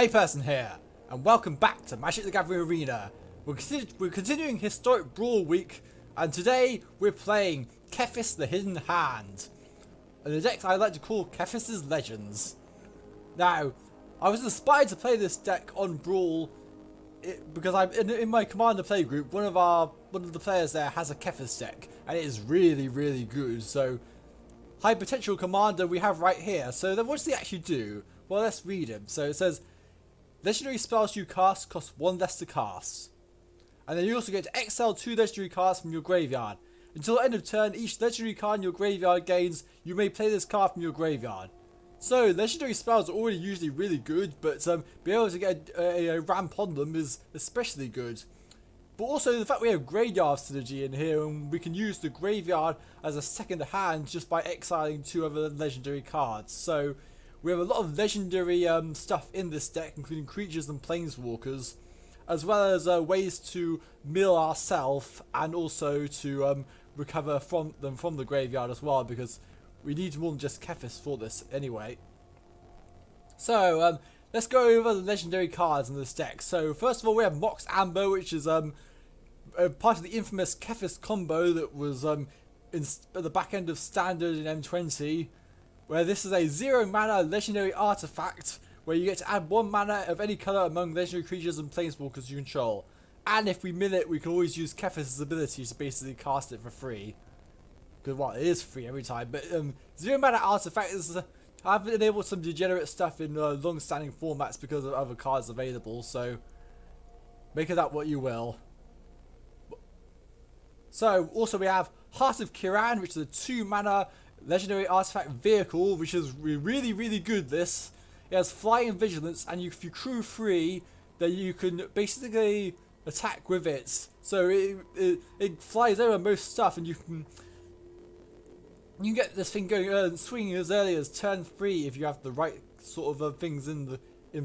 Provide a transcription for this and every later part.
Layperson here, and welcome back to Magic the Gathering Arena. We're continuing Historic Brawl week, and today we're playing Kethis the Hidden Hand. And the deck I like to call Kethis' Legends. Now, I was inspired to play this deck on Brawl because I'm in my Commander play group. One of the players there has a Kethis deck, and it is really good. So, high potential commander we have right here. So then, what does he actually do? Well, let's read him. So it says, legendary spells you cast cost 1 less to cast. And then you also get to exile 2 legendary cards from your graveyard. Until the end of turn, each legendary card in your graveyard gains, you may play this card from your graveyard. So, legendary spells are already usually really good, but being able to get a ramp on them is especially good. But also the fact we have graveyard synergy in here, and we can use the graveyard as a second hand just by exiling 2 other legendary cards. So, we have a lot of legendary stuff in this deck, including creatures and planeswalkers, as well as ways to mill ourselves and also to recover from the graveyard as well, because we need more than just Kethis for this anyway. So let's go over the legendary cards in this deck. So first of all, we have Mox Amber, which is part of the infamous Kethis combo that was at the back end of Standard in M20. Where this is a 0 mana legendary artifact where you get to add 1 mana of any colour among legendary creatures and planeswalkers you control. And if we mill it, we can always use Kethis' ability to basically cast it for free. Because, well, it is free every time. But 0 mana artifact is... I've enabled some degenerate stuff in long-standing formats because of other cards available. So, make of that what you will. So, also we have Heart of Kiran, which is a 2 mana... legendary artifact vehicle, which is really good. This it has flying and vigilance, and if you crew free, then you can basically attack with it. So it flies over most stuff, and you can get this thing going, swinging as early as turn 3 if you have the right sort of things in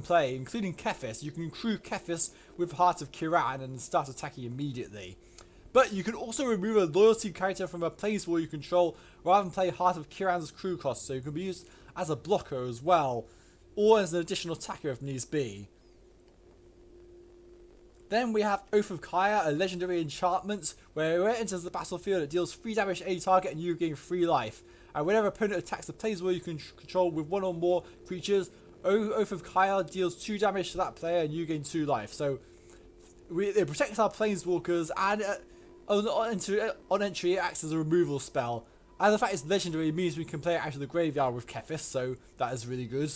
play, including Kethis. You can crew Kethis with Heart of Kiran and start attacking immediately. But you can also remove a loyalty character from a planeswalker you control rather than play Heart of Kiran's crew cost, so you can be used as a blocker as well, or as an additional attacker if needs be. Then we have Oath of Kaya, a legendary enchantment, where when it enters the battlefield it deals 3 damage to any target and you gain 3 life. And whenever an opponent attacks the planeswalker you can control with 1 or more creatures, Oath of Kaya deals 2 damage to that player and you gain 2 life. So it protects our planeswalkers, and on entry, it acts as a removal spell. And the fact it's legendary means we can play it out of the graveyard with Kethis, so that is really good.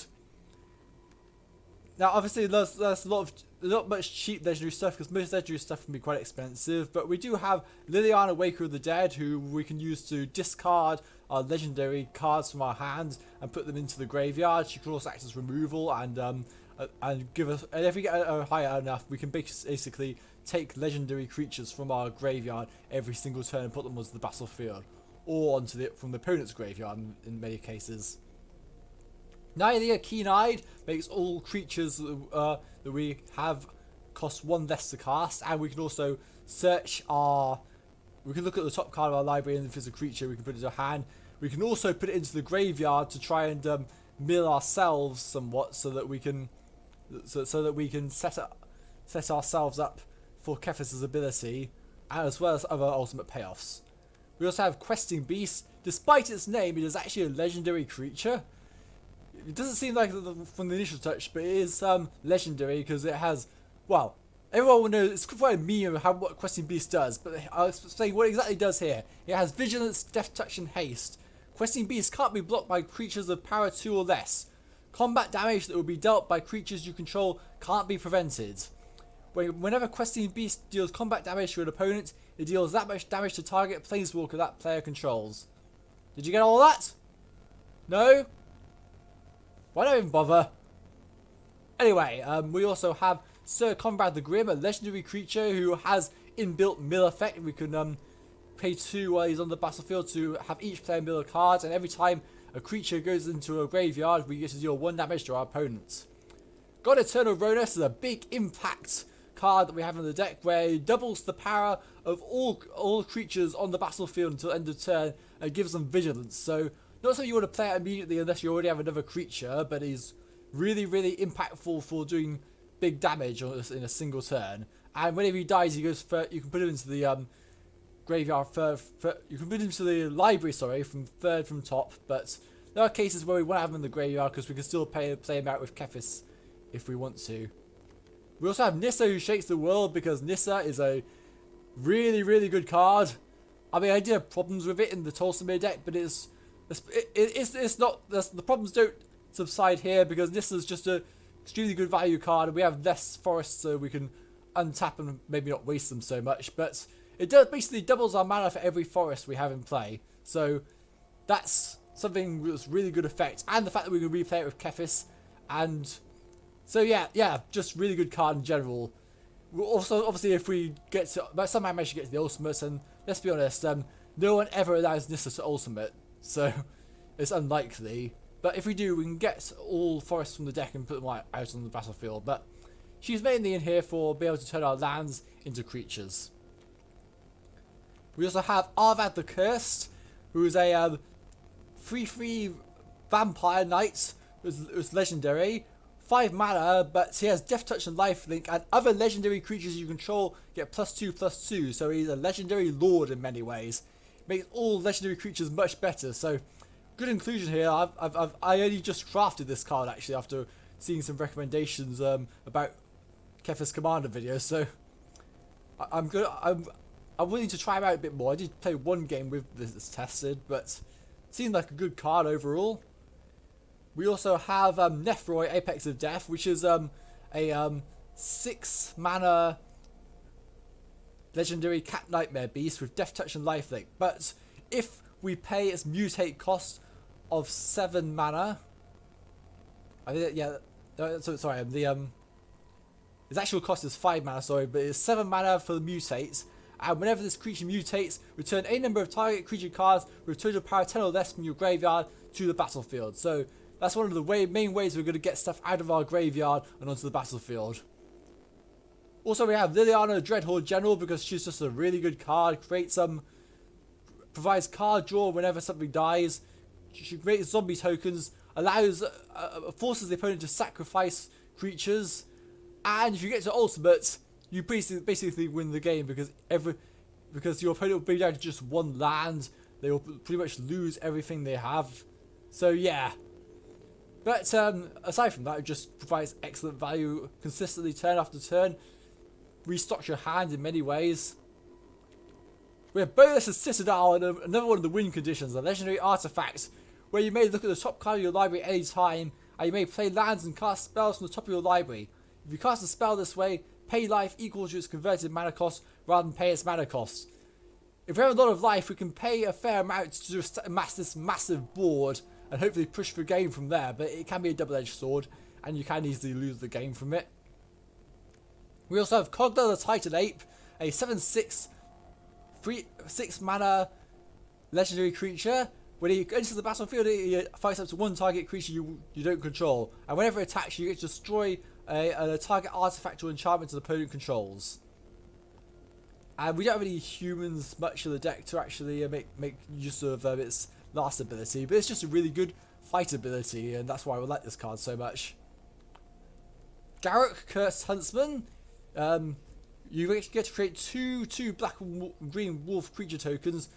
Now, obviously, there's not much cheap legendary stuff, because most legendary stuff can be quite expensive. But we do have Liliana, Waker of the Dead, who we can use to discard our legendary cards from our hands and put them into the graveyard. She can also act as removal and give us. And if we get a higher enough, we can basically take legendary creatures from our graveyard every single turn and put them onto the battlefield, or from the opponent's graveyard in many cases. Nylia Keen-Eyed makes all creatures that we have cost 1 less to cast, and we can also search we can look at the top card of our library, and if it's a creature we can put it into a hand. We can also put it into the graveyard to try and mill ourselves somewhat, so that we can set ourselves up for Kethis' ability, as well as other ultimate payoffs. We also have Questing Beast. Despite its name, it is actually a legendary creature. It doesn't seem like from the initial touch, but it is legendary because it has, well, everyone will know, it's quite a meme of what Questing Beast does, but I'll explain what it exactly does here. It has Vigilance, Death Touch, and Haste. Questing Beast can't be blocked by creatures of power 2 or less. Combat damage that will be dealt by creatures you control can't be prevented. Whenever Questing Beast deals combat damage to an opponent, it deals that much damage to target planeswalker that player controls. Did you get all that? No? Why don't even bother? Anyway, we also have Sir Conrad the Grim, a legendary creature who has inbuilt mill effect. We can pay 2 while he's on the battlefield to have each player mill a card, and every time a creature goes into a graveyard, we get to deal 1 damage to our opponents. God Eternal Ronus is a big impact card that we have in the deck, where it doubles the power of all creatures on the battlefield until end of turn and gives them vigilance. So not something you want to play out immediately unless you already have another creature, but he's really, really impactful for doing big damage in a single turn. And whenever he dies, he goes for, you can put him into the graveyard you can put him into the library, sorry, from third from top. But there are cases where we want to have him in the graveyard because we can still play him out with Kethis if we want to. We also have Nissa, who shakes the world, because Nissa is a really, really good card. I mean, I did have problems with it in the Tolsimir deck, but it's not, the problems don't subside here because Nissa's just a extremely good value card, and we have less forests, so we can untap and maybe not waste them so much. But it does basically doubles our mana for every forest we have in play, so that's something that's really good effect. And the fact that we can replay it with Kethis, and so yeah, just really good card in general. Also, obviously, if we get to, but somehow manage to get to the ultimate, and let's be honest, no one ever allows Nissa to ultimate, so it's unlikely. But if we do, we can get all forests from the deck and put them out on the battlefield. But she's mainly in here for being able to turn our lands into creatures. We also have Arvad the Cursed, who is a 3/3 vampire knight. Who's legendary. 5 mana, but he has Death Touch and Lifelink, and other legendary creatures you control get +2/+2, so he's a legendary lord in many ways. Makes all legendary creatures much better, so good inclusion here. I only just crafted this card actually after seeing some recommendations about Kethis Commander videos, so I'm willing to try him out a bit more. I did play one game with this tested, but seemed like a good card overall. We also have Nephroi, Apex of Death, which is a 6 mana legendary cat nightmare beast with Death Touch and Lifelink. But if we pay its mutate cost of 7 mana, I think sorry, its actual cost is 5 mana, sorry, but it's 7 mana for the mutates. And whenever this creature mutates, return a number of target creature cards with total power 10 or less from your graveyard to the battlefield. So that's one of the main ways we're going to get stuff out of our graveyard and onto the battlefield. Also, we have Liliana, Dreadhorde General, because she's just a really good card. Provides card draw whenever something dies. She creates zombie tokens, forces the opponent to sacrifice creatures, and if you get to ultimate, you basically win the game because your opponent will be down to just one land. They will pretty much lose everything they have. So yeah. But aside from that, it just provides excellent value consistently turn after turn. Restocks your hand in many ways. We have Bolas' Citadel, and another one of the win conditions, a legendary artifact, where you may look at the top card of your library at any time, and you may play lands and cast spells from the top of your library. If you cast a spell this way, pay life equal to its converted mana cost rather than pay its mana cost. If we have a lot of life, we can pay a fair amount to just amass this massive board and hopefully push the game from there, but it can be a double-edged sword, and you can easily lose the game from it. We also have Kogla the Titan Ape, a 7/6 6 mana legendary creature. When he enters the battlefield, he fights up to one target creature you don't control, and whenever it attacks you, get to destroy a target artifact or enchantment the opponent controls. And we don't have any humans much in the deck to actually make use of its last ability, but it's just a really good fight ability, and that's why I like this card so much. Garruk, Cursed Huntsman. You get to create two black and green wolf creature tokens.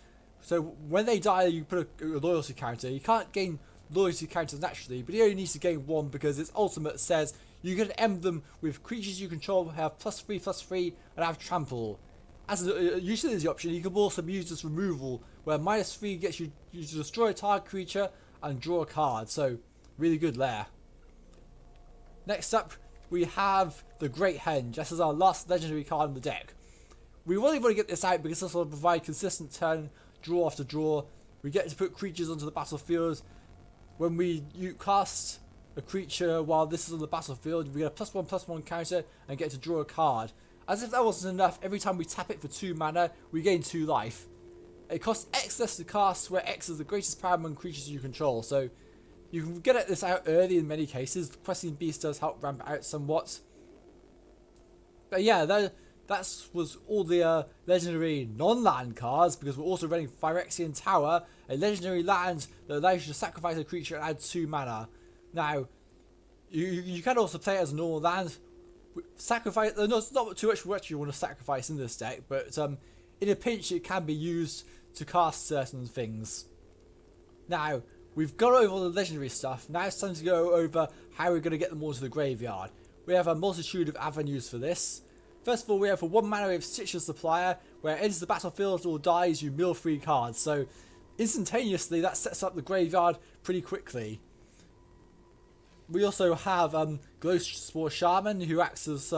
So when they die, you put a loyalty counter. You can't gain loyalty counters naturally, but you only need to gain one because its ultimate says you can end them with creatures you control have +3/+3 and have trample. As a utility option, you can also use this removal, where -3 gets you to destroy a target creature and draw a card. So really good there. Next up, we have the Great Henge. This is our last legendary card in the deck. We really want to get this out because this will provide consistent turn, draw after draw. We get to put creatures onto the battlefield. When you cast a creature while this is on the battlefield, we get a +1/+1 counter and get to draw a card. As if that wasn't enough, every time we tap it for 2 mana, we gain 2 life. It costs X less to cast, where X is the greatest power among creatures you control. So you can get this out early in many cases. Questing Beast does help ramp it out somewhat. But yeah, that was all the legendary non-land cards, because we're also running Phyrexian Tower, a legendary land that allows you to sacrifice a creature and add 2 mana. Now, You can also play it as a normal land. Sacrifice. There's not too much what you want to sacrifice in this deck, but in a pinch it can be used to cast certain things. Now we've gone over all the legendary stuff. Now it's time to go over how we're going to get them all to the graveyard. We have a multitude of avenues for this. First of all, we have for 1 mana we have Stitcher Supplier, where it enters the battlefield or dies, you mill 3 cards. So instantaneously that sets up the graveyard pretty quickly. We also have Glowspore Shaman, who acts as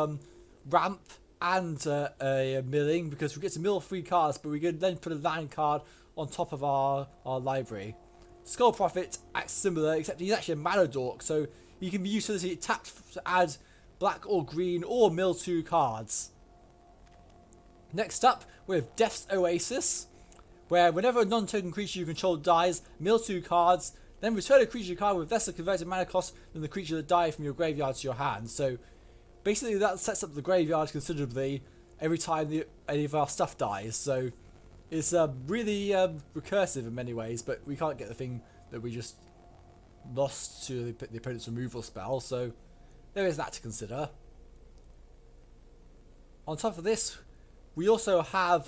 ramp and a milling, because we get to mill 3 cards, but we can then put a land card on top of our library. Skull Prophet acts similar, except he's actually a mana dork, so he can be used to tapped to add black or green or mill 2 cards. Next up, we have Death's Oasis, where whenever a non-token creature you control dies, mill 2 cards, then return a creature card with lesser converted mana cost than the creature that died from your graveyard to your hand. So basically that sets up the graveyard considerably every time any of our stuff dies. So it's really recursive in many ways, but we can't get the thing that we just lost to the opponent's removal spell. So there is that to consider. On top of this, we also have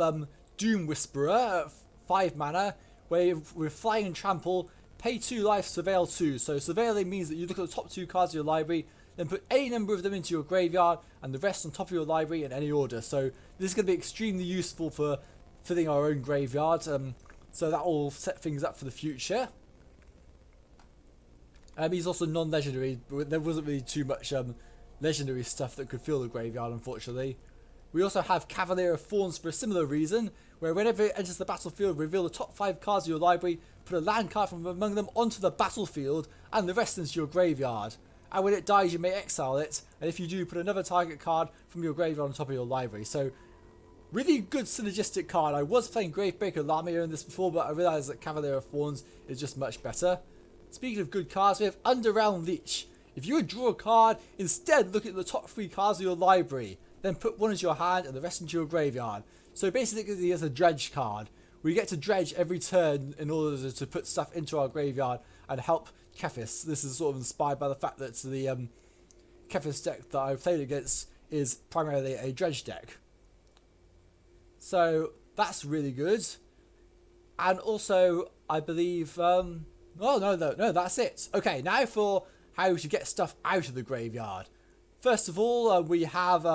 Doom Whisperer at 5 mana, where with Flying and Trample, pay 2 life, surveil 2. So surveiling means that you look at the top 2 cards of your library, then put any number of them into your graveyard, and the rest on top of your library in any order. So this is going to be extremely useful for filling our own graveyard. So that will set things up for the future. He's also non-legendary, but there wasn't really too much legendary stuff that could fill the graveyard, unfortunately. We also have Cavalier of Thorns for a similar reason, where whenever it enters the battlefield, reveal the top 5 cards of your library, put a land card from among them onto the battlefield, and the rest into your graveyard. And when it dies, you may exile it, and if you do, put another target card from your graveyard on top of your library. So, really good synergistic card. I was playing Gravebreaker Lamia in this before, but I realised that Cavalier of Thorns is just much better. Speaking of good cards, we have Underground Leech. If you would draw a card, instead look at the top 3 cards of your library, then put one into your hand and the rest into your graveyard. So basically it's a dredge card. We get to dredge every turn in order to put stuff into our graveyard and help Kethis. This is sort of inspired by the fact that the Kethis deck that I've played against is primarily a dredge deck. So that's really good. And also, I believe... oh, no, that's it. Okay, now for how to get stuff out of the graveyard. First of all, we have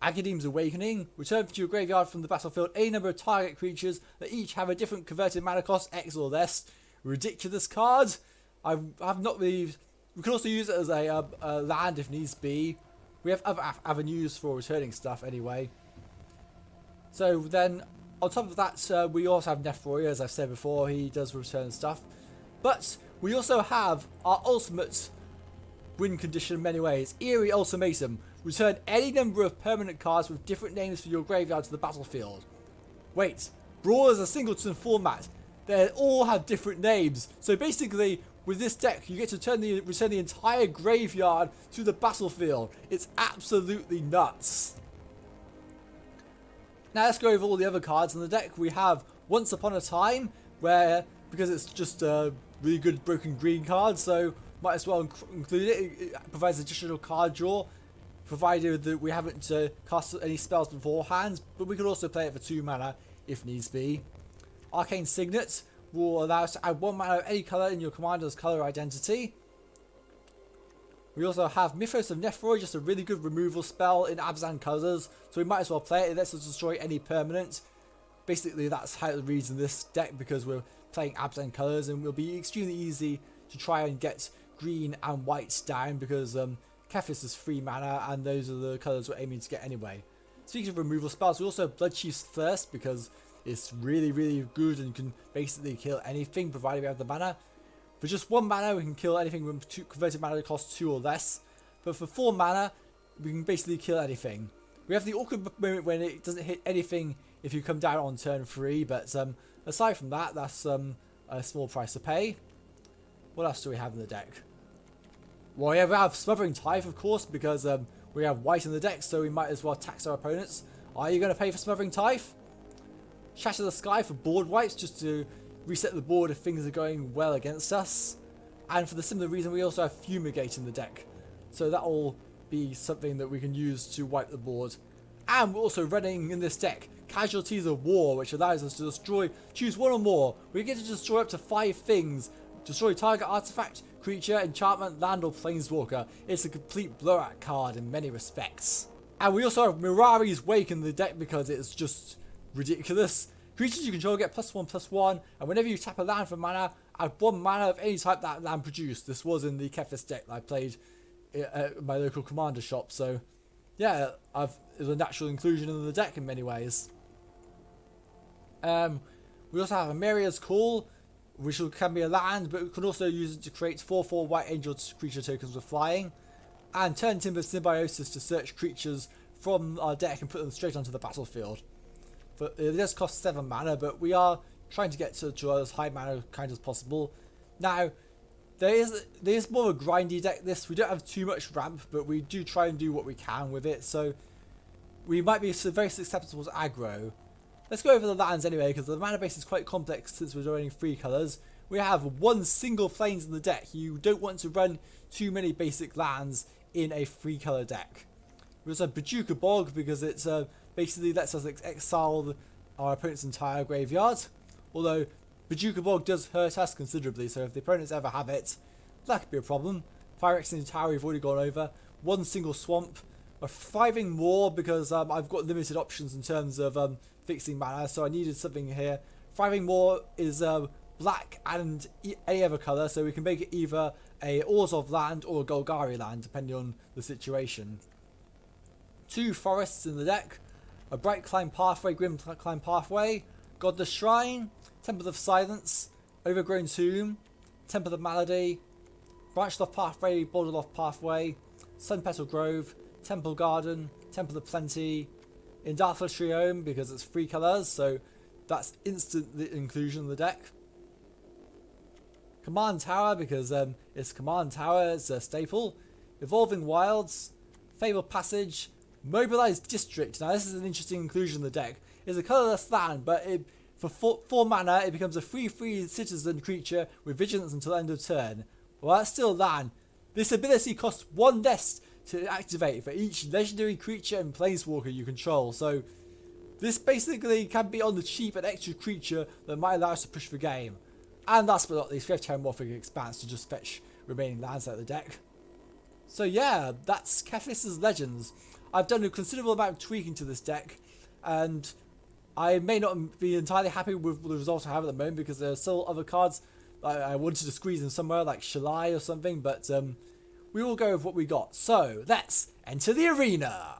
Agadeem's Awakening. Return to your graveyard from the battlefield any number of target creatures that each have a different converted mana cost, X or less. Ridiculous card. I've not really... We can also use it as a land if needs be. We have other avenues for returning stuff anyway. So then, on top of that, we also have Nefroy, as I've said before. He does return stuff. But we also have our ultimate win condition in many ways. Eerie Ultimatum. Return any number of permanent cards with different names for your graveyard to the battlefield. Wait, Brawl is a singleton format. They all have different names. So basically, with this deck, you get to return the entire graveyard to the battlefield. It's absolutely nuts. Now let's go over all the other cards in the deck. We have Once Upon a Time, where, because it's just a really good broken green card, so might as well include it. It provides additional card draw, provided that we haven't cast any spells beforehand, but we can also play it for 2 mana if needs be. Arcane Signet will allow us to add 1 mana of any colour in your commander's colour identity. We also have Mythos of Nefroy, just a really good removal spell in Abzan colours, so we might as well play it. It lets us destroy any permanent. Basically that's how it reads in this deck, because we're playing Abzan colours, and it will be extremely easy to try and get green and white down, because Kethis is 3 mana, and those are the colours we're aiming to get anyway. Speaking of removal spells, we also have Bloodchief's Thirst, because it's really, really good and can basically kill anything, provided we have the mana. For just 1 mana, we can kill anything with converted mana that costs 2 or less. But for 4 mana, we can basically kill anything. We have the awkward moment when it doesn't hit anything if you come down on turn 3, but aside from that, that's a small price to pay. What else do we have in the deck? Well, we have Smothering Tithe, of course, because we have white in the deck, so we might as well tax our opponents. Are you going to pay for Smothering Tithe? Shatter the Sky for board wipes, just to reset the board if things are going well against us. And for the similar reason, we also have Fumigate in the deck. So that will be something that we can use to wipe the board. And we're also running in this deck Casualties of War, which allows us to choose one or more. We get to destroy up to 5 things. Destroy target artifact, creature, enchantment, land, or planeswalker. It's a complete blowout card in many respects. And we also have Mirari's Wake in the deck because it's just ridiculous. Creatures you control get +1/+1, and whenever you tap a land for mana, add 1 mana of any type that land produced. This was in the Kethis deck that I played at my local commander shop, so yeah, it was a natural inclusion in the deck in many ways. We also have a Myriad's Call, which can be a land, but we can also use it to create 4/4 White Angel creature tokens with flying, and turn Timber Symbiosis to search creatures from our deck and put them straight onto the battlefield. But it does cost 7 mana, but we are trying to get to as high mana kind as possible. Now, there is more of a grindy deck. We don't have too much ramp, but we do try and do what we can with it. So we might be very susceptible to aggro. Let's go over the lands anyway, because the mana base is quite complex since we're running 3 colours. We have 1 single plains in the deck. You don't want to run too many basic lands in a 3 colour deck. We also have Bojuka Bog because it basically lets us exile our opponent's entire graveyard. Although Bojuka Bog does hurt us considerably, so if the opponents ever have it, that could be a problem. Phyrexian Tower we've already gone over. 1 single swamp. We're thriving more because I've got limited options in terms of fixing mana, so I needed something here. Thriving more is black and any other colour, so we can make it either a Orzhov land or a Golgari land, depending on the situation. 2 forests in the deck. A Bright Climb Pathway, Grim Climb Pathway, Godless Shrine, Temple of Silence, Overgrown Tomb, Temple of Malady, Branchloft Pathway, Boulderloft Pathway, Sunpetal Grove, Temple Garden, Temple of Plenty, Indarthla Triome because it's 3 colours, so that's instant inclusion in the deck. Command Tower because it's Command Tower, it's a staple. Evolving Wilds, Fabled Passage, Mobilized District. Now this is an interesting inclusion in the deck. It's a colourless land, but for 4 mana it becomes a 3/3 citizen creature with vigilance until end of turn. Well, that's still land. This ability costs 1 nest to activate for each legendary creature and planeswalker you control. So this basically can be on the cheap an extra creature that might allow us to push the game. And last but not least, we have Terramorphic Expanse to just fetch remaining lands out of the deck. So yeah, that's Kethis' Legends. I've done a considerable amount of tweaking to this deck, and I may not be entirely happy with the result I have at the moment because there are still other cards I wanted to squeeze in somewhere, like Shalai or something, but we will go with what we got. So let's enter the arena.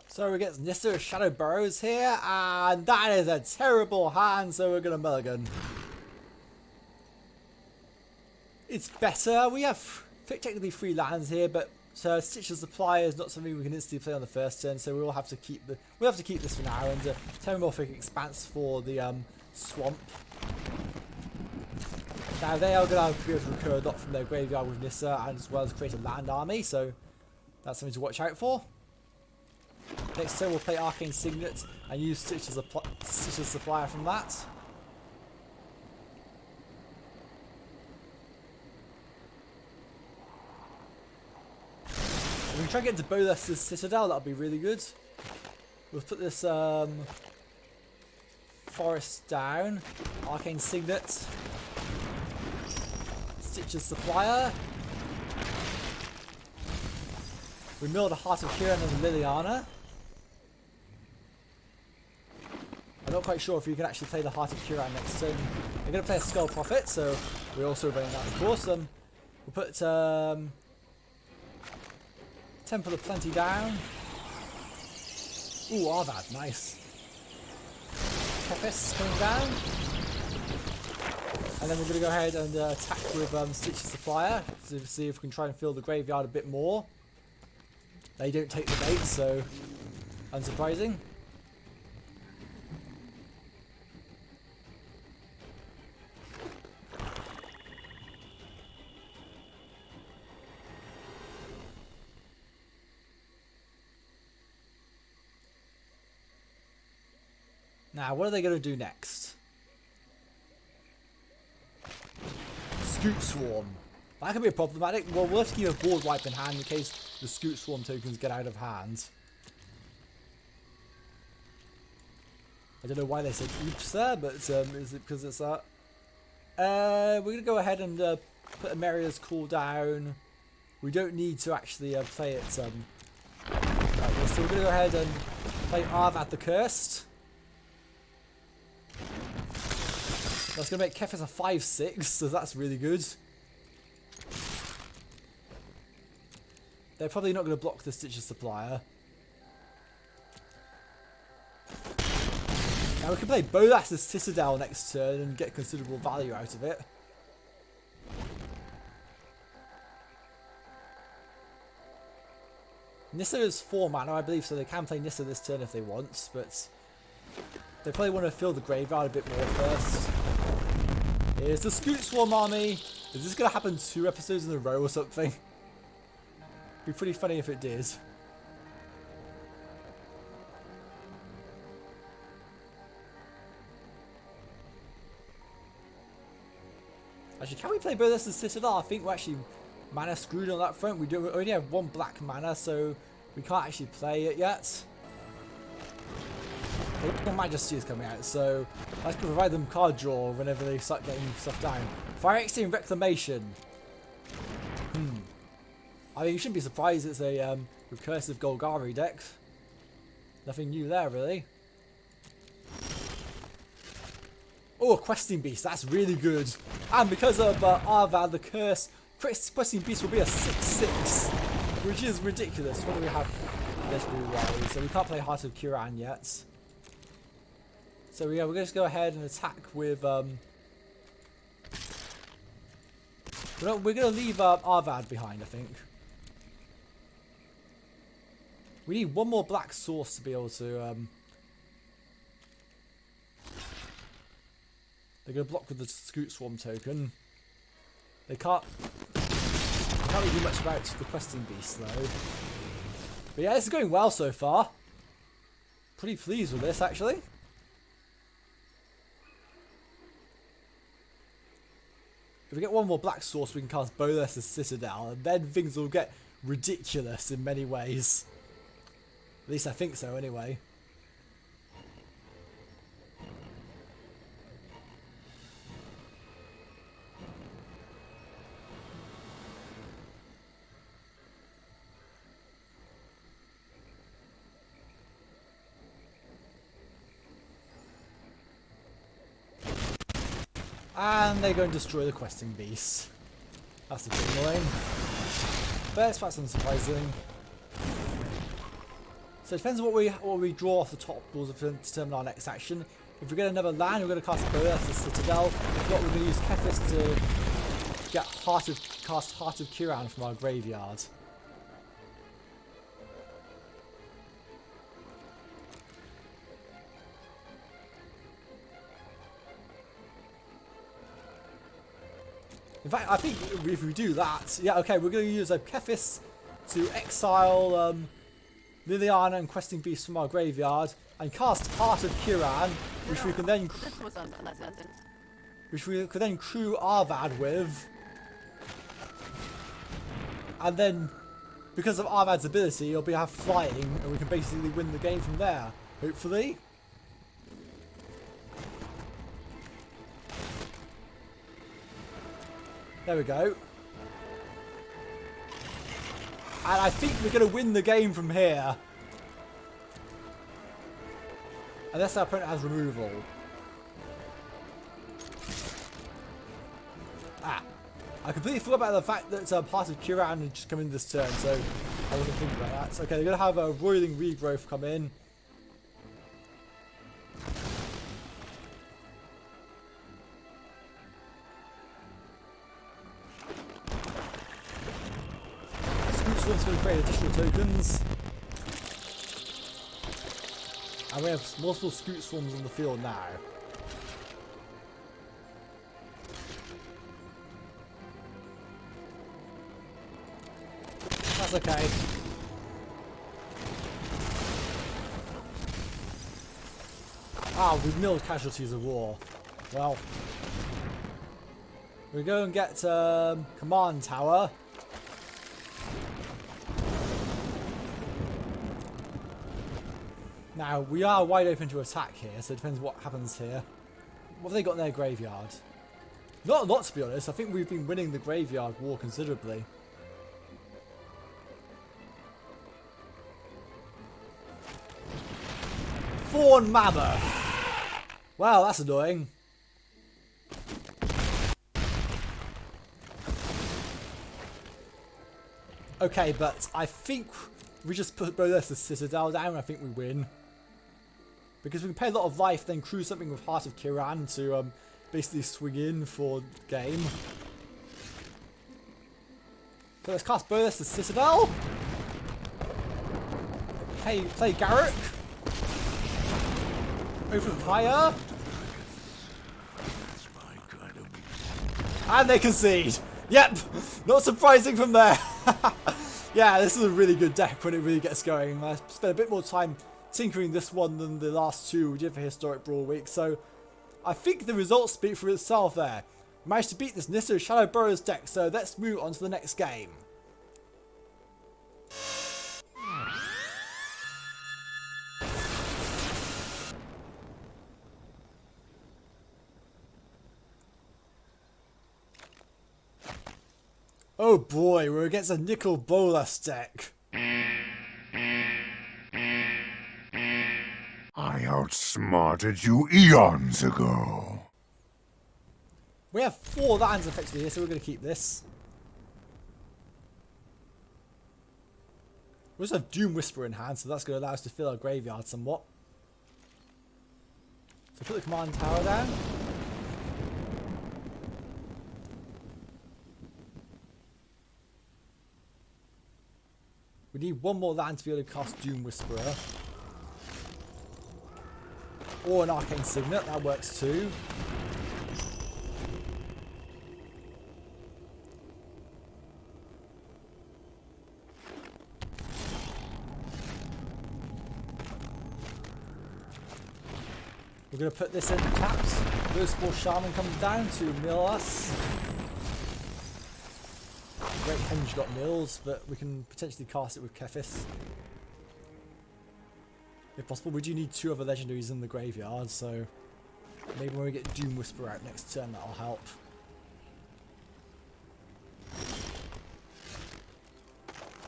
So we get Nissa Shadow Burrows here, and that is a terrible hand, so we're going to mulligan. It's better. We have technically 3 lands here, but Stitch of Supply is not something we can instantly play on the first turn, so we'll have to keep this for now, and Terramorphic Expanse for the swamp. Now they are going to be able to recur a lot from their graveyard with Nissa, and as well as create a land army, so that's something to watch out for. Next turn we'll play Arcane Signet and use Stitch as Supplier from that. If we can try and get into Bolas' Citadel, that'll be really good. We'll put this forest down. Arcane Signet. Stitch as Supplier. We mill the Heart of Kiran and Liliana. I'm not quite sure if you can actually play the Heart of Kiran next turn. We're going to play a Skull Prophet, so we're also running that, of course. We'll put Temple of Plenty down. Ooh, Arvad, nice. Kethis coming down. And then we're going to go ahead and attack with Stitch's Supplier to see if we can try and fill the graveyard a bit more. They don't take the bait, so unsurprising. Now, what are they going to do next? Scoot Swarm. That could be problematic. Well, we'll have to keep a board wipe in hand in case the Scoot Swarm tokens get out of hand. I don't know why they said oops there, but is it because it's that? We're going to go ahead and put Ameria's cooldown. We don't need to actually play it. So we're going to go ahead and play Arvad the Cursed. That's going to make Kethis a 5/6, so that's really good. They're probably not going to block the Stitcher Supplier. Now we can play Bolas' Citadel next turn and get considerable value out of it. Nissa is 4 mana, I believe, so they can play Nissa this turn if they want, but they probably want to fill the graveyard a bit more first. Here's the Scoot Swarm army. Is this going to happen 2 episodes in a row or something? Be pretty funny if it did. Actually, can we play Bolas' Citadel? I think we're actually mana screwed on that front. We only have 1 black mana, so we can't actually play it yet. The Majesty is coming out, so I can provide them card draw whenever they start getting stuff down. Fire Extreme Reclamation. I mean, you shouldn't be surprised it's a recursive Golgari deck. Nothing new there, really. Oh, Questing Beast, that's really good. And because of Arvad the Curse, Questing Beast will be a 6/6, which is ridiculous. What do we have? So we can't play Heart of Kiran yet. So yeah, we're going to go ahead and attack with... we're going to leave Arvad behind, I think. We need 1 more black source to be able to... they're going to block with the Scoot Swarm token. They can't really do much about the Questing Beast, though. But yeah, this is going well so far. Pretty pleased with this, actually. If we get 1 more black source, we can cast Bolas' Citadel, and then things will get ridiculous in many ways. At least I think so, anyway. And they go and destroy the Questing Beast. That's a bit annoying. But it's quite unsurprising. So it depends on what we draw off the top rules to determine our next action. If we get another land, we're going to cast Bolas the Citadel. If not, we're going to use Kethis to get cast Heart of Kiran from our graveyard. In fact, I think if we do that, yeah, okay, we're going to use a Kethis to exile Liliana and Questing Beast from our graveyard and cast Heart of Kiran, which we can then crew Arvad with. And then, because of Arvad's ability, he'll have flying, and we can basically win the game from there, hopefully. There we go. And I think we're going to win the game from here. Unless our opponent has removal. I completely forgot about the fact that part of Kiran had just come in this turn, so I wasn't thinking about that. So, okay, they're going to have a Roiling Regrowth come in. Swarm's going to create additional tokens. And we have multiple Scoot Swarms on the field now. That's okay. Ah, we've milled casualties of war. Well, we go and get command tower. Now, we are wide open to attack here, so it depends what happens here. What have they got in their graveyard? Not a lot, to be honest. I think we've been winning the graveyard war considerably. Fawn Mammoth! Wow, that's annoying. Okay, but I think we just put Bolas the Citadel down and I think we win. Because we can pay a lot of life, then cruise something with Heart of Kiran to basically swing in for game. So let's cast Bolas the Citadel. Hey, play Garruk. Open fire. And they concede. Yep, not surprising from there. Yeah, this is a really good deck when it really gets going. I spent a bit more time tinkering this one than the last two we did for Historic Brawl week, so I think the results speak for itself there. Managed to beat this Nissa Shadow Burrows deck, so let's move on to the next game. Oh boy, we're against a Nicol Bolas deck. I outsmarted you eons ago. We have 4 lands effectively here, so we're going to keep this. We also have Doom Whisper in hand, so that's going to allow us to fill our graveyard somewhat. So put the command tower down. We need 1 more land to be able to cast Doom Whisperer. Or an Arcane Signet, that works too. We're going to put this in taps. Ghostball Shaman comes down to mill us. Great Henge got mills, but we can potentially cast it with Kethis. If possible, we do need 2 other legendaries in the graveyard, so maybe when we get Doom Whisper out next turn, that'll help.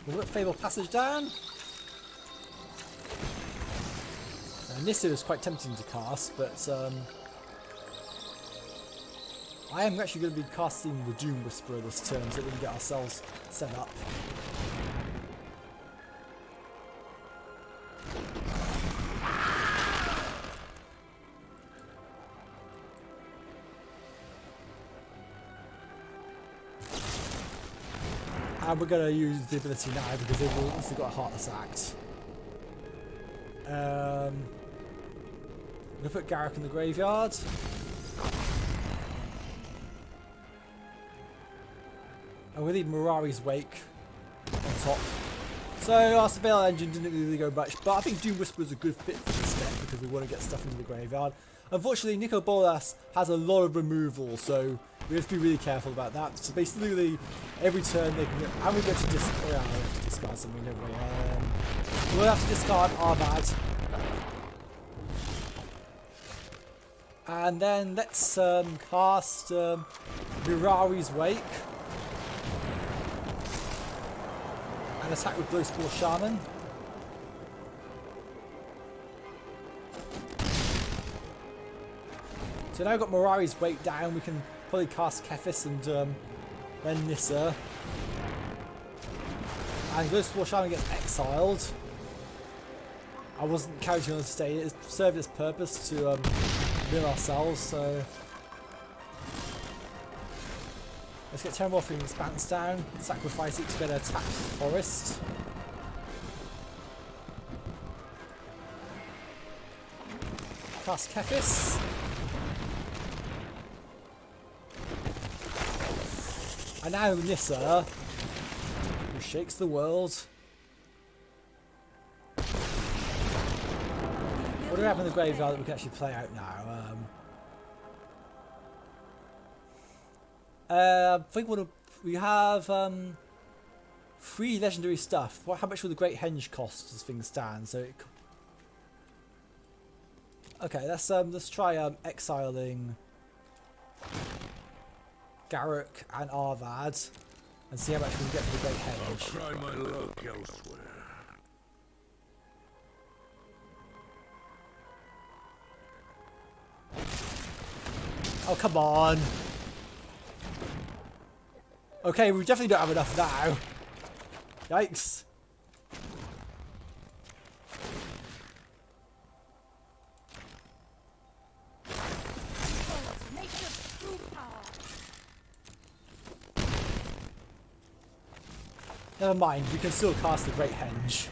We'll put Fable Passage down. Nissa is quite tempting to cast, but I am actually going to be casting the Doom Whisperer this turn so that we can get ourselves set up. And we're going to use the ability now because they've also got a Heartless Act. I'm going to put Garruk in the graveyard. And we need Mirari's Wake on top. So our Surveil Engine didn't really go much, but I think Doom Whisper is a good fit for this deck because we want to get stuff into the graveyard. Unfortunately, Nicol Bolas has a lot of removal, so we have to be really careful about that. So basically, every turn they can get, and we get to discard something, don't we? We'll have to discard Arvad. And then let's cast Mirari's Wake. And attack with Glowspore Shaman. So now we've got Mirari's Wake down, we can probably cast Kethis and then Nissa. And Glowspore Shaman gets exiled. I wasn't counting on it to stay, it served its purpose to mill ourselves, so let's get Terramorphing Expanse down, sacrifice it to get a tapped forest. Cast Kethis. And now Nissa, who shakes the world. We're we have in the graveyard that we can actually play out now? I think we have 3 legendary stuff. How much will the Great Henge cost as things stand? So okay, let's try exiling Garruk and Arvad and see how much we can get for the Great Henge. I'll try my luck elsewhere. Oh, come on. Okay, we definitely don't have enough now. Yikes. Never mind, we can still cast the Great Henge.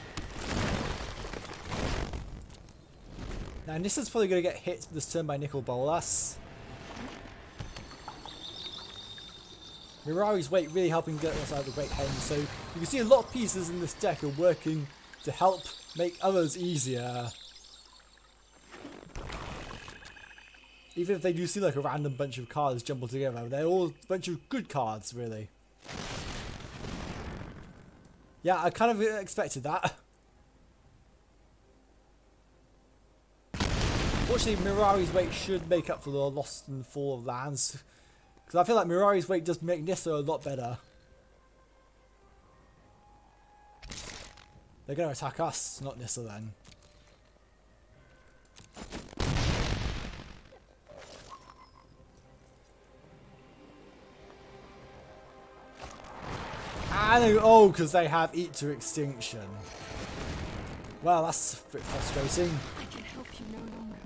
Now Nissa's probably going to get hit this turn by Nicol Bolas. Mirari's Weight really helping get us out of the Great Henge, so you can see a lot of pieces in this deck are working to help make others easier. Even if they do see like a random bunch of cards jumbled together, they're all a bunch of good cards, really. Yeah, I kind of expected that. Fortunately, Mirari's Weight should make up for the lost and fall of lands. Because I feel like Mirari's Weight does make Nissa a lot better. They're going to attack us, not Nissa then. And oh, because they have Eat to Extinction. Well, that's a bit frustrating. I can help you no longer.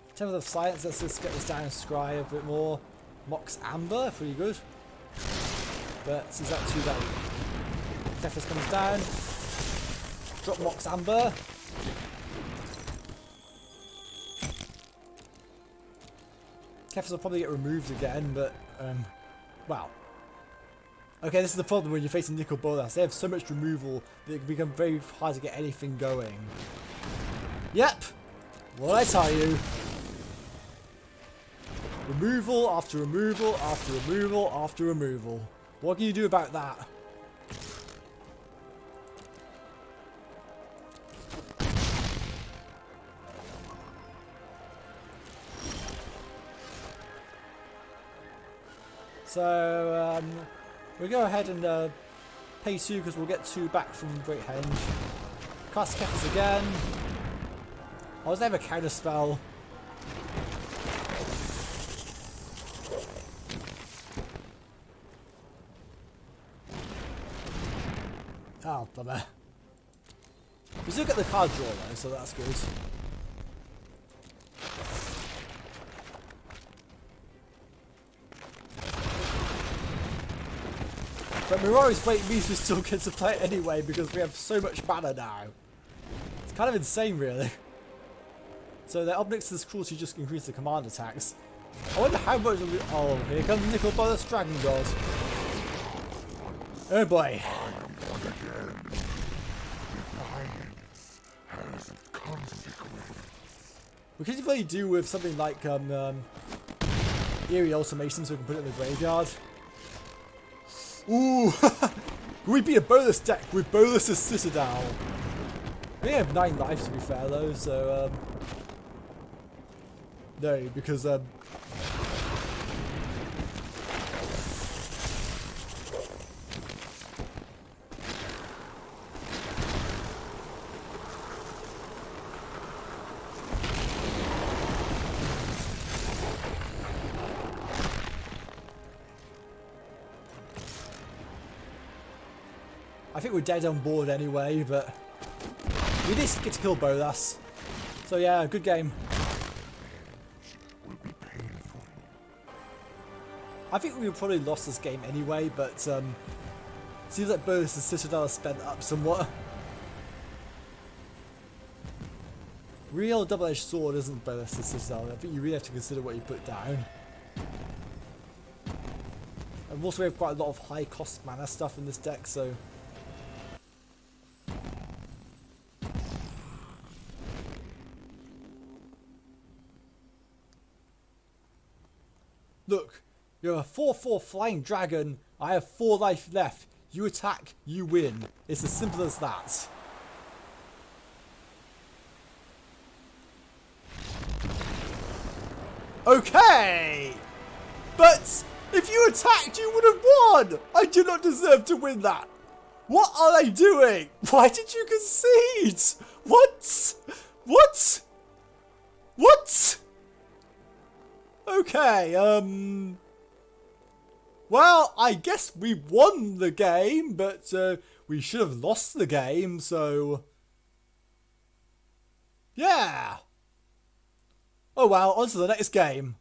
In terms of science, let's just get this down and scry a bit more. Mox Amber, pretty good. But since that's too late. Kethis comes down. Drop Mox Amber. Kethis will probably get removed again, but wow. Okay, this is the problem when you're facing Nicol Bolas. They have so much removal that it can become very hard to get anything going. Yep! What I tell you. Removal after removal after removal after removal. What can you do about that? So, we'll go ahead and pay 2 because we'll get 2 back from Great Henge. Cast Kethis again. I was never counter spell. Oh, bummer. We still get the card draw though, so that's good. But Mirari's Weight means we still get to play it anyway because we have so much mana now. It's kind of insane, really. So their Obnix's Cruelty just increased the command attacks. I wonder how much of it. Oh, here comes Nicol Bolas Dragon God. Oh boy. We could really do with something like Eerie Ultimation so we can put it in the graveyard. Ooh! We beat a Bolas deck with Bolas' Citadel. We only have 9 lives to be fair though, so no, because I think we're dead on board anyway, but we did get to kill Bolas. So yeah, good game. I think we probably lost this game anyway, but seems like Bolas' Citadel has spent up somewhat. Real double-edged sword isn't Bolas' Citadel. I think you really have to consider what you put down. And also we have quite a lot of high cost mana stuff in this deck, so... Look, you're a 4/4 flying dragon, I have 4 life left. You attack, you win. It's as simple as that. Okay! But if you attacked, you would have won! I do not deserve to win that. What are they doing? Why did you concede? What? What? What? Okay, well, I guess we won the game, but we should have lost the game, so... Yeah! Oh well, on to the next game.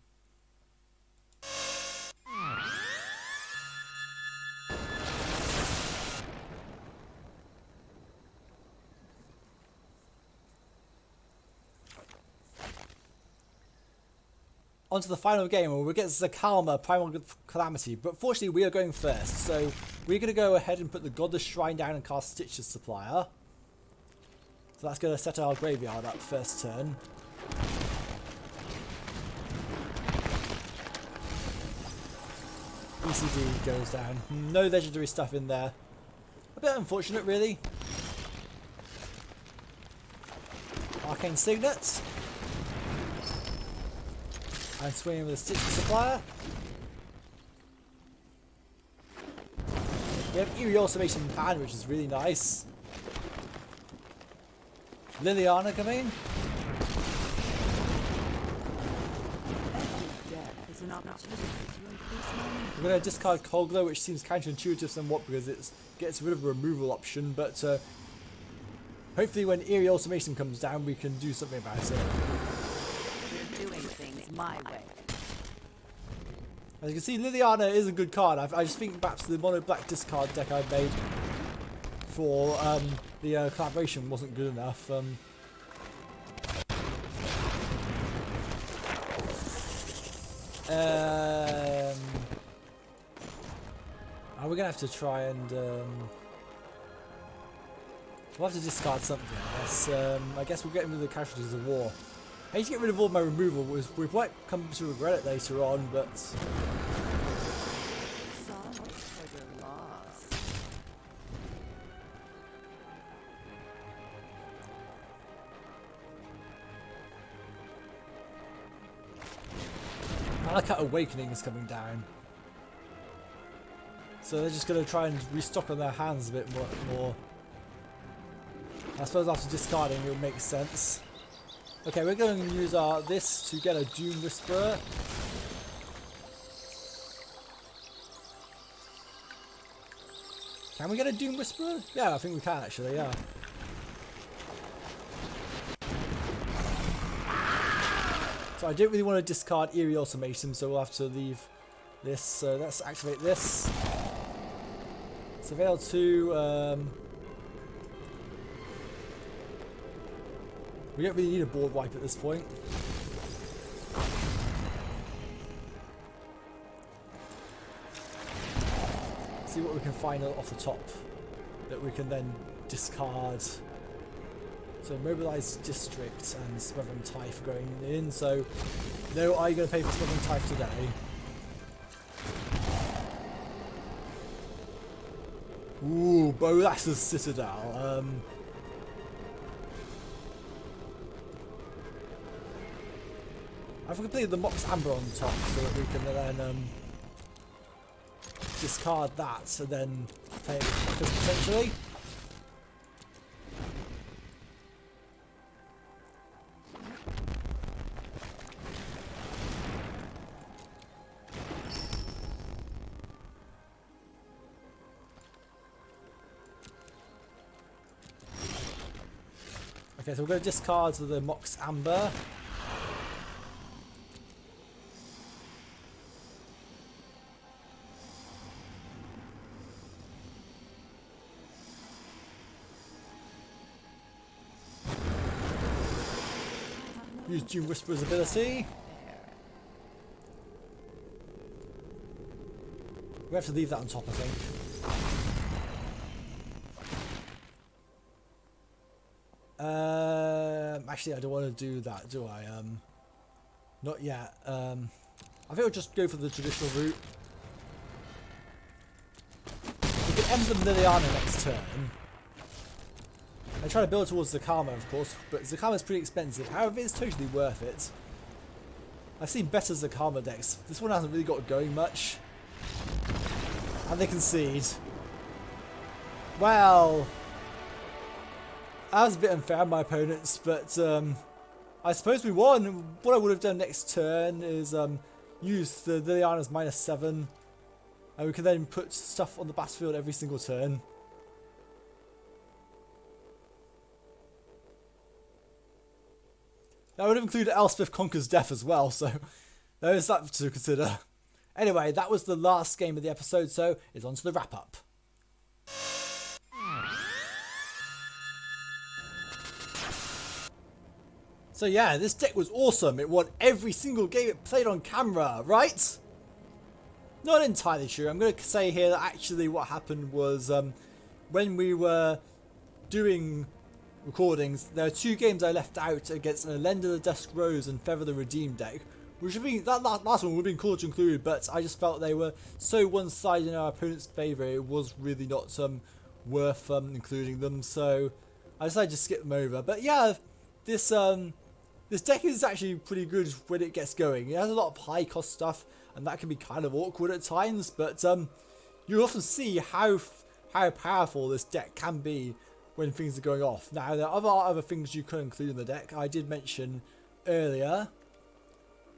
On to the final game where we get Zacama, Primal Calamity, but fortunately we are going first, so we're going to go ahead and put the Godless Shrine down and cast Stitches Supplier. So that's going to set our graveyard up first turn. ECD goes down. No legendary stuff in there. A bit unfortunate, really. Arcane Signet. I'm swinging with a Stitch Supplier. We have Eerie Automation in hand, which is really nice. Liliana come in. We're going to discard Cold Glow, which seems counterintuitive somewhat because it gets rid of a removal option, but hopefully when Eerie Automation comes down we can do something about it. We're doing things my way. As you can see, Liliana is a good card. I just think back to the mono black discard deck I made for the collaboration wasn't good enough. We're gonna have to try and we'll have to discard something. I guess we'll get rid of the casualties of war. I need to get rid of all my removal. We might come to regret it later on, but I like how Awakening is coming down. So they're just going to try and restock on their hands a bit more. I suppose after discarding it would make sense. Okay, we're going to use this to get a Doom Whisperer. Can we get a Doom Whisperer? Yeah, I think we can actually, yeah. So I don't really want to discard Eerie Automation, so we'll have to leave this. So let's activate this. Surveil 2. We don't really need a board wipe at this point. See what we can find off the top that we can then discard. So Mobilize District and Smothering Tithe going in. So no, are you going to pay for Smothering Tithe today? Ooh, Bolas' Citadel. I've completed the Mox Amber on top so that we can then discard that and then play it potentially. Okay, so we're going to discard the Mox Amber. Use Doom Whisperer's ability. We have to leave that on top, I think. Actually, I don't want to do that, do I? Not yet. I think I'll just go for the traditional route. We can end the Liliana next turn. I try to build towards Zacama, of course, but Zacama is pretty expensive. However, it's totally worth it. I've seen better Zacama decks. This one hasn't really got going much. And they concede. Well, that was a bit unfair on my opponents, but I suppose we won. What I would have done next turn is use the Liliana's -7, and we can then put stuff on the battlefield every single turn. That would have included Elspeth Conquers Death as well, so there is that to consider. Anyway, that was the last game of the episode, so it's on to the wrap-up. So yeah, this deck was awesome. It won every single game it played on camera, right? Not entirely true. I'm going to say here that actually what happened was when we were doing recordings, there are 2 games I left out against an Lend of the Dusk Rose and Feather the Redeemed deck, which would be, that last one would have been cool to include, but I just felt they were so one-sided in our opponent's favour, it was really not worth including them, so I decided to skip them over. But yeah, this deck is actually pretty good when it gets going. It has a lot of high-cost stuff, and that can be kind of awkward at times, but you'll often see how powerful this deck can be when things are going off. Now, there are other things you could include in the deck. I did mention earlier.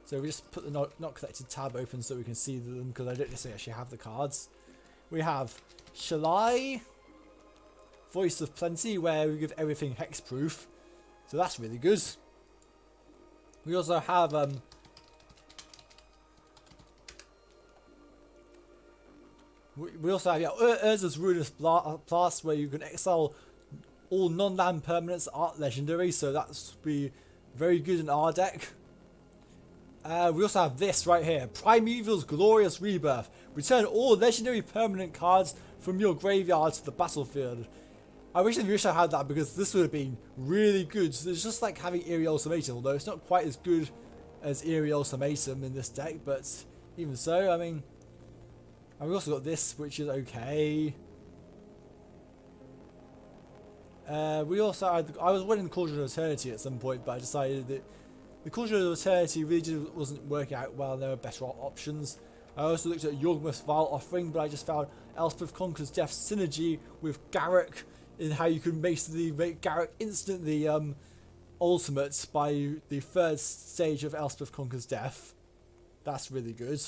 So we just put the not collected tab open so we can see them, because I don't necessarily actually have the cards. We have Shalai, Voice of Plenty, where we give everything hexproof. So that's really good. We also have Urza's Ruinous Blast, where you can exile all non-land permanents that aren't legendary, so that's be very good in our deck. We also have this right here, Primeval's Glorious Rebirth. Return all legendary permanent cards from your graveyard to the battlefield. I wish I had that, because this would have been really good. It's just like having Eerie Ultimatum, although it's not quite as good as Eerie Ultimatum in this deck, but even so, I mean, and we also got this, which is okay. We also had, I was winning the Cauldron of Eternity at some point, but I decided that the Cauldron of Eternity really wasn't working out well, and there were better options. I also looked at Yawgmoth's Vile Offering, but I just found Elspeth Conquers Death synergy with Garruk, in how you can basically make Garruk instantly ultimate by the 3rd stage of Elspeth Conquers Death. That's really good.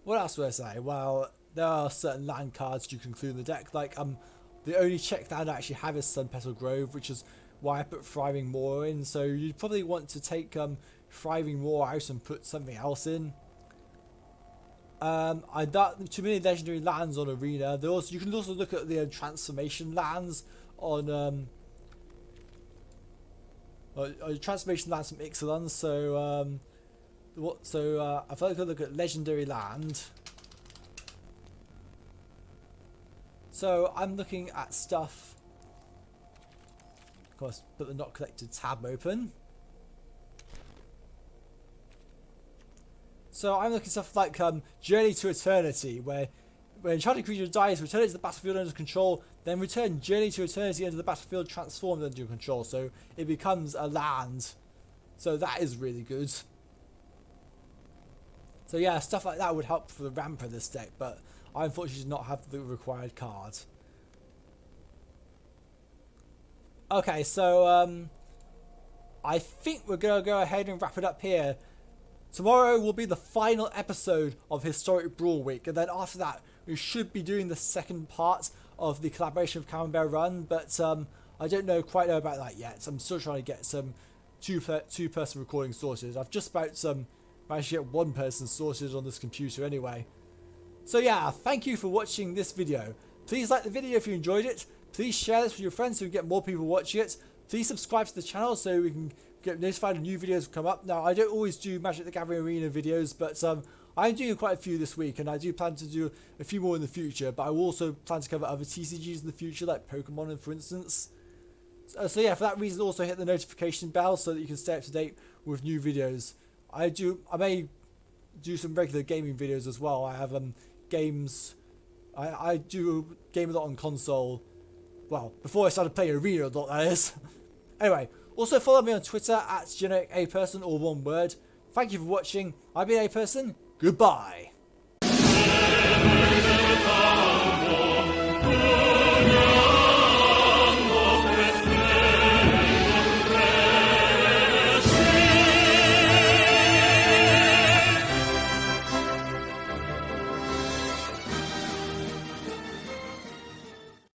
What else would I say? Well, there are certain land cards you can include in the deck, like the only check land I actually have is Sunpetal Grove, which is why I put Thriving Moor in, so you'd probably want to take Thriving Moor out and put something else in. I got too many legendary lands on Arena. You can also look at the transformation lands on transformation lands from Ixalan. So I feel like I look at legendary land. So I'm looking at stuff. Of course, put the not collected tab open. So I'm looking at stuff like Journey to Eternity, where when enchanted creature dies, return it to the battlefield under control, then return Journey to Eternity into the battlefield transformed under your control, so it becomes a land. So that is really good. So yeah, stuff like that would help for the ramp of this deck, but I unfortunately did not have the required card. Okay, so I think we're going to go ahead and wrap it up here. Tomorrow will be the final episode of Historic Brawl Week, and then after that we should be doing the second part of the collaboration of Camembert Run, but I don't quite know about that yet. I'm still trying to get some two-person recording sorted. I've just about managed to get one person sorted on this computer anyway. So yeah, thank you for watching this video. Please like the video if you enjoyed it. Please share this with your friends so we get more people watching it. Please subscribe to the channel so we can get notified when new videos come up. Now, I don't always do Magic the Gathering Arena videos, but I'm doing quite a few this week, and I do plan to do a few more in the future, but I will also plan to cover other TCGs in the future, like Pokemon, for instance. So yeah, for that reason, also hit the notification bell so that you can stay up to date with new videos. I may do some regular gaming videos as well. I have games. I do game a lot on console. Well, before I started playing Arena a lot, that is. Anyway, also follow me on Twitter at GeneticAperson, or one word. Thank you for watching. I've been A Person. Goodbye.